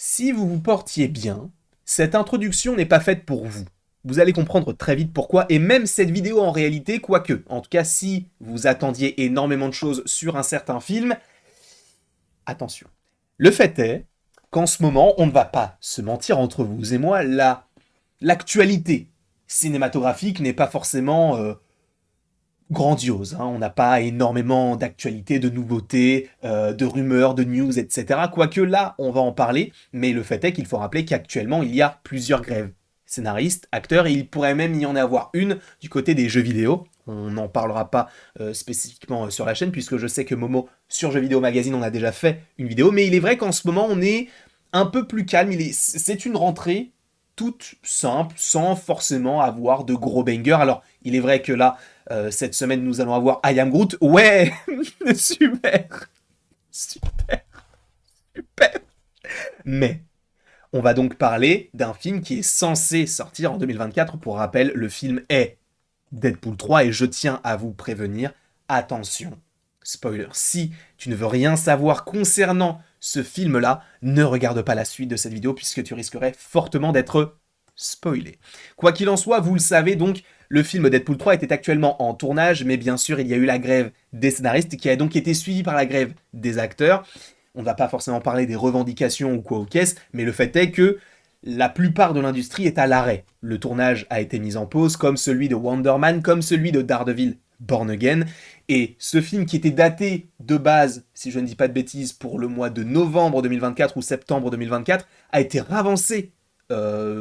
Si vous vous portiez bien, cette introduction n'est pas faite pour vous. Vous allez comprendre très vite pourquoi, et même cette vidéo en réalité, quoique, en tout cas si vous attendiez énormément de choses sur un certain film, attention. Le fait est qu'en ce moment, on ne va pas se mentir entre vous et moi, l'actualité cinématographique n'est pas forcément grandiose. Hein. On n'a pas énormément d'actualités, de nouveautés, de rumeurs, de news, etc. Quoique là, on va en parler, mais le fait est qu'il faut rappeler qu'actuellement, il y a plusieurs grèves. Scénaristes, acteurs, et il pourrait même y en avoir une du côté des jeux vidéo. On n'en parlera pas spécifiquement sur la chaîne, puisque je sais que Momo, sur Jeux Vidéo Magazine, on a déjà fait une vidéo, mais il est vrai qu'en ce moment, on est un peu plus calme. C'est une rentrée toute simple, sans forcément avoir de gros bangers. Alors, il est vrai que là, cette semaine, nous allons avoir I Am Groot. Ouais, super, super, super. Mais on va donc parler d'un film qui est censé sortir en 2024. Pour rappel, le film est Deadpool 3 et je tiens à vous prévenir, attention, spoiler, si tu ne veux rien savoir concernant ce film-là, ne regarde pas la suite de cette vidéo puisque tu risquerais fortement d'être spoilé. Quoi qu'il en soit, vous le savez donc, le film Deadpool 3 était actuellement en tournage, mais bien sûr, il y a eu la grève des scénaristes qui a donc été suivie par la grève des acteurs. On ne va pas forcément parler des revendications ou quoi aux caisses, mais le fait est que la plupart de l'industrie est à l'arrêt. Le tournage a été mis en pause, comme celui de Wonder Man, comme celui de Daredevil Born Again, et ce film qui était daté de base, si je ne dis pas de bêtises, pour le mois de novembre 2024 ou septembre 2024, a été ravancé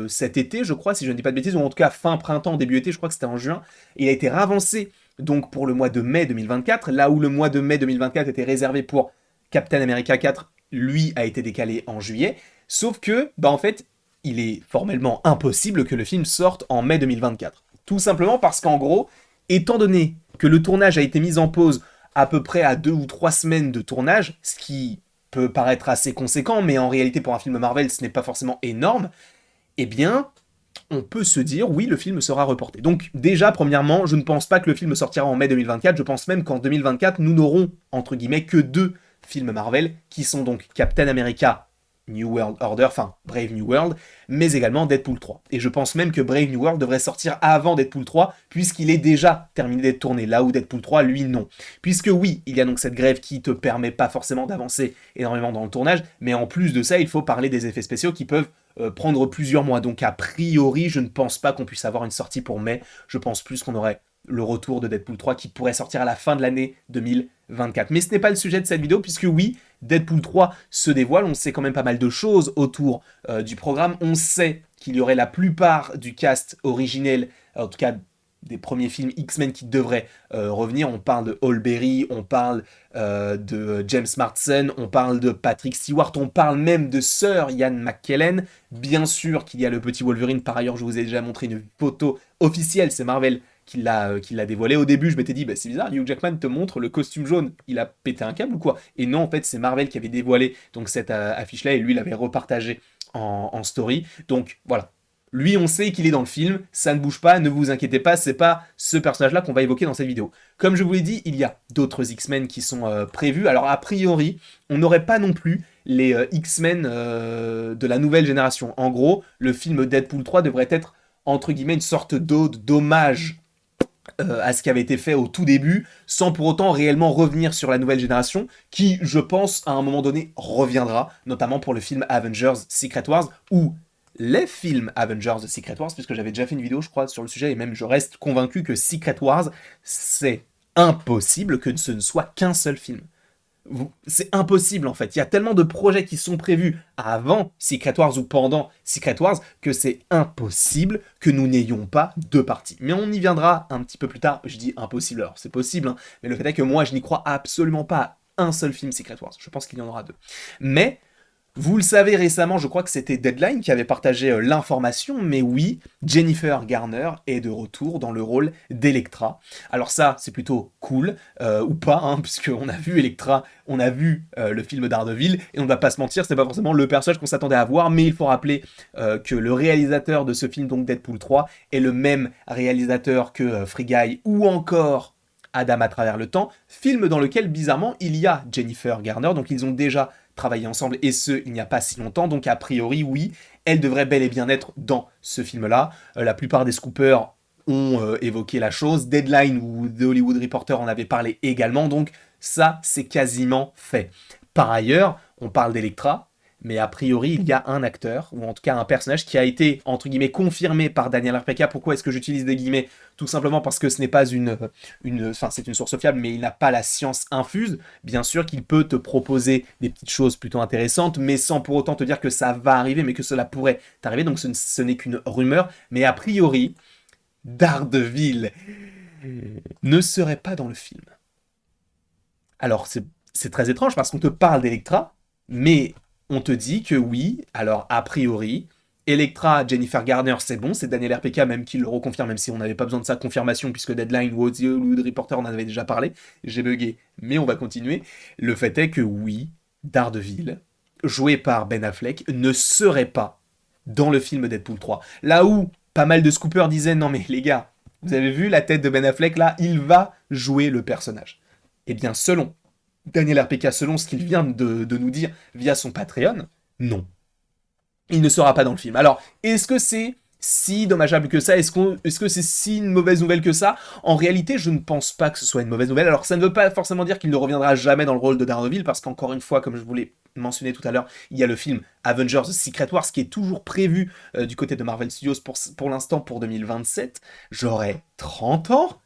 cet été, je crois, si je ne dis pas de bêtises, ou en tout cas fin printemps, début été, je crois que c'était en juin. Il a été ravancé donc pour le mois de mai 2024, là où le mois de mai 2024 était réservé pour Captain America 4, lui a été décalé en juillet. Sauf que, bah en fait, il est formellement impossible que le film sorte en mai 2024. Tout simplement parce qu'en gros, étant donné que le tournage a été mis en pause à peu près à 2 ou 3 semaines de tournage, ce qui peut paraître assez conséquent, mais en réalité pour un film Marvel, ce n'est pas forcément énorme, eh bien, on peut se dire, oui, le film sera reporté. Donc déjà, premièrement, je ne pense pas que le film sortira en mai 2024, je pense même qu'en 2024, nous n'aurons, entre guillemets, que 2 films Marvel, qui sont donc Captain America New World Order, enfin Brave New World, mais également Deadpool 3. Et je pense même que Brave New World devrait sortir avant Deadpool 3, puisqu'il est déjà terminé d'être tourné, là où Deadpool 3, lui, non. Puisque oui, il y a donc cette grève qui te permet pas forcément d'avancer énormément dans le tournage, mais en plus de ça, il faut parler des effets spéciaux qui peuvent prendre plusieurs mois. Donc a priori, je ne pense pas qu'on puisse avoir une sortie pour mai. Je pense plus qu'on aurait le retour de Deadpool 3 qui pourrait sortir à la fin de l'année 2024. Mais ce n'est pas le sujet de cette vidéo puisque oui, Deadpool 3 se dévoile. On sait quand même pas mal de choses autour du programme. On sait qu'il y aurait la plupart du cast originel, en tout cas des premiers films X-Men qui devraient revenir. On parle de Halle Berry, on parle de James Marsden, on parle de Patrick Stewart, on parle même de Sir Ian McKellen. Bien sûr qu'il y a le petit Wolverine, par ailleurs je vous ai déjà montré une photo officielle, c'est Marvel qui l'a dévoilé. Au début je m'étais dit, bah, c'est bizarre, Hugh Jackman te montre le costume jaune, il a pété un câble ou quoi? Et non, en fait c'est Marvel qui avait dévoilé donc cette affiche-là et lui l'avait repartagé en story. Donc voilà, lui, on sait qu'il est dans le film, ça ne bouge pas, ne vous inquiétez pas, c'est pas ce personnage-là qu'on va évoquer dans cette vidéo. Comme je vous l'ai dit, il y a d'autres X-Men qui sont prévus. Alors, a priori, on n'aurait pas non plus les X-Men de la nouvelle génération. En gros, le film Deadpool 3 devrait être, entre guillemets, une sorte d'ode, d'hommage à ce qui avait été fait au tout début, sans pour autant réellement revenir sur la nouvelle génération, qui, je pense, à un moment donné, reviendra, notamment pour le film Avengers Secret Wars, où les films Avengers de Secret Wars, puisque j'avais déjà fait une vidéo, je crois, sur le sujet, et même je reste convaincu que Secret Wars, c'est impossible que ce ne soit qu'un seul film. C'est impossible en fait, il y a tellement de projets qui sont prévus avant Secret Wars ou pendant Secret Wars que c'est impossible que nous n'ayons pas deux parties. Mais on y viendra un petit peu plus tard, je dis impossible, alors c'est possible, hein, mais le fait est que moi je n'y crois absolument pas à un seul film Secret Wars, je pense qu'il y en aura deux. Mais vous le savez récemment, je crois que c'était Deadline qui avait partagé l'information, mais oui, Jennifer Garner est de retour dans le rôle d'Electra. Alors ça, c'est plutôt cool, ou pas, hein, puisqu'on a vu Electra, on a vu le film Daredevil, et on ne va pas se mentir, c'est pas forcément le personnage qu'on s'attendait à voir, mais il faut rappeler que le réalisateur de ce film, donc Deadpool 3, est le même réalisateur que Free Guy ou encore Adam à travers le temps, film dans lequel bizarrement il y a Jennifer Garner, donc ils ont déjà travaillé ensemble, et ce, il n'y a pas si longtemps, donc a priori, oui, elle devrait bel et bien être dans ce film-là. La plupart des scoopers ont évoqué la chose, Deadline ou The Hollywood Reporter en avait parlé également, donc ça, c'est quasiment fait. Par ailleurs, on parle d'Electra, mais a priori, il y a un acteur, ou en tout cas un personnage qui a été, entre guillemets, confirmé par Daniel RPK. Pourquoi est-ce que j'utilise des guillemets? Tout simplement parce que ce n'est pas enfin, c'est une source fiable, mais il n'a pas la science infuse. Bien sûr qu'il peut te proposer des petites choses plutôt intéressantes, mais sans pour autant te dire que ça va arriver, mais que cela pourrait t'arriver. Donc ce n'est qu'une rumeur, mais a priori, Daredevil ne serait pas dans le film. Alors, c'est très étrange parce qu'on te parle d'Electra, mais on te dit que oui, alors a priori, Electra, Jennifer Garner, c'est bon, c'est Daniel RPK même qui le reconfirme, même si on n'avait pas besoin de sa confirmation, puisque Deadline ou The Hollywood Reporter en avait déjà parlé. J'ai bugué, mais on va continuer. Le fait est que oui, Daredevil, joué par Ben Affleck, ne serait pas dans le film Deadpool 3. Là où pas mal de scoopers disaient, non mais les gars, vous avez vu la tête de Ben Affleck là, il va jouer le personnage. Eh bien, selon Daniel RPK, selon ce qu'il vient de nous dire via son Patreon, non. Il ne sera pas dans le film. Alors, est-ce que c'est si dommageable que ça? Est-ce que c'est si une mauvaise nouvelle que ça? En réalité, je ne pense pas que ce soit une mauvaise nouvelle. Alors, ça ne veut pas forcément dire qu'il ne reviendra jamais dans le rôle de Daredevil, parce qu'encore une fois, comme je vous l'ai mentionné tout à l'heure, il y a le film Avengers Secret Wars qui est toujours prévu du côté de Marvel Studios pour l'instant pour 2027. J'aurai 30 ans,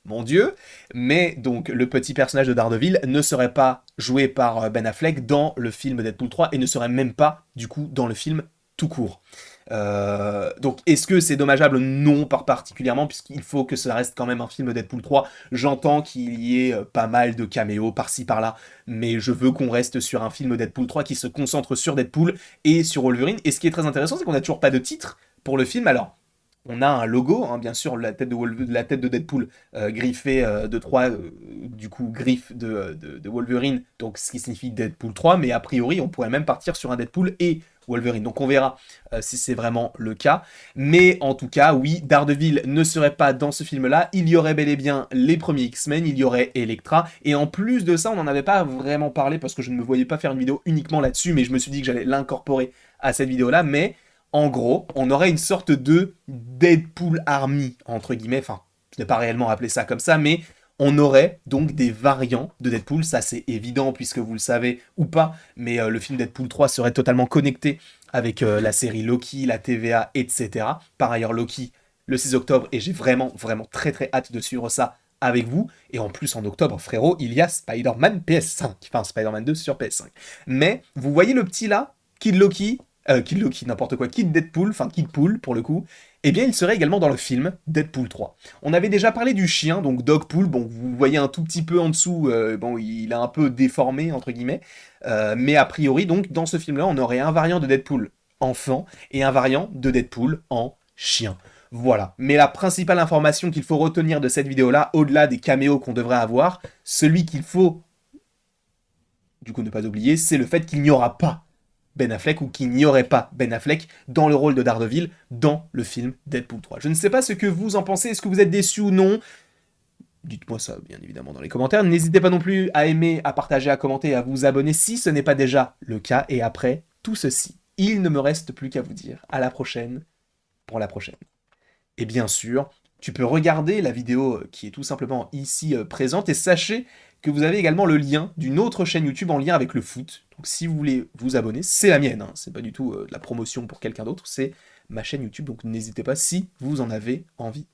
mon Dieu, mais donc le petit personnage de Daredevil ne serait pas joué par Ben Affleck dans le film Deadpool 3 et ne serait même pas du coup dans le film tout court. Donc est-ce que c'est dommageable? Non, pas particulièrement, puisqu'il faut que ça reste quand même un film Deadpool 3. J'entends qu'il y ait pas mal de caméos par-ci par-là, mais je veux qu'on reste sur un film Deadpool 3 qui se concentre sur Deadpool et sur Wolverine. Et ce qui est très intéressant, c'est qu'on n'a toujours pas de titre pour le film. Alors, on a un logo, hein, bien sûr, la tête de Deadpool griffée de 3, du coup, griffe de Wolverine, donc ce qui signifie Deadpool 3, mais a priori, on pourrait même partir sur un Deadpool et Wolverine. Donc on verra si c'est vraiment le cas. Mais en tout cas, oui, Daredevil ne serait pas dans ce film-là. Il y aurait bel et bien les premiers X-Men, il y aurait Elektra. Et en plus de ça, on n'en avait pas vraiment parlé parce que je ne me voyais pas faire une vidéo uniquement là-dessus, mais je me suis dit que j'allais l'incorporer à cette vidéo-là. Mais en gros, on aurait une sorte de Deadpool Army, entre guillemets. Enfin, je n'ai pas réellement appelé ça comme ça, mais on aurait donc des variants de Deadpool, ça c'est évident puisque vous le savez ou pas, mais le film Deadpool 3 serait totalement connecté avec la série Loki, la TVA, etc. Par ailleurs, Loki, le 6 octobre, et j'ai vraiment, vraiment très très hâte de suivre ça avec vous. Et en plus, en octobre, frérot, il y a Spider-Man PS5, enfin Spider-Man 2 sur PS5. Mais, vous voyez le petit là, Kid Loki, n'importe quoi, Kid Deadpool, enfin Kid Pool pour le coup, eh bien il serait également dans le film Deadpool 3. On avait déjà parlé du chien, donc Dogpool, bon vous voyez un tout petit peu en dessous, bon il a un peu déformé entre guillemets, mais a priori donc dans ce film-là on aurait un variant de Deadpool enfant et un variant de Deadpool en chien. Voilà. Mais la principale information qu'il faut retenir de cette vidéo-là, au-delà des caméos qu'on devrait avoir, celui qu'il faut du coup ne pas oublier, c'est le fait qu'il n'y aura pas Ben Affleck ou qu'il n'y aurait pas Ben Affleck dans le rôle de Daredevil dans le film Deadpool 3. Je ne sais pas ce que vous en pensez, est-ce que vous êtes déçus ou non? Dites-moi ça bien évidemment dans les commentaires. N'hésitez pas non plus à aimer, à partager, à commenter, à vous abonner si ce n'est pas déjà le cas. Et après tout ceci, il ne me reste plus qu'à vous dire à la prochaine pour la prochaine. Et bien sûr, tu peux regarder la vidéo qui est tout simplement ici présente et sachez que vous avez également le lien d'une autre chaîne YouTube en lien avec le foot. Donc si vous voulez vous abonner, c'est la mienne, hein, c'est pas du tout de la promotion pour quelqu'un d'autre, c'est ma chaîne YouTube, donc n'hésitez pas si vous en avez envie.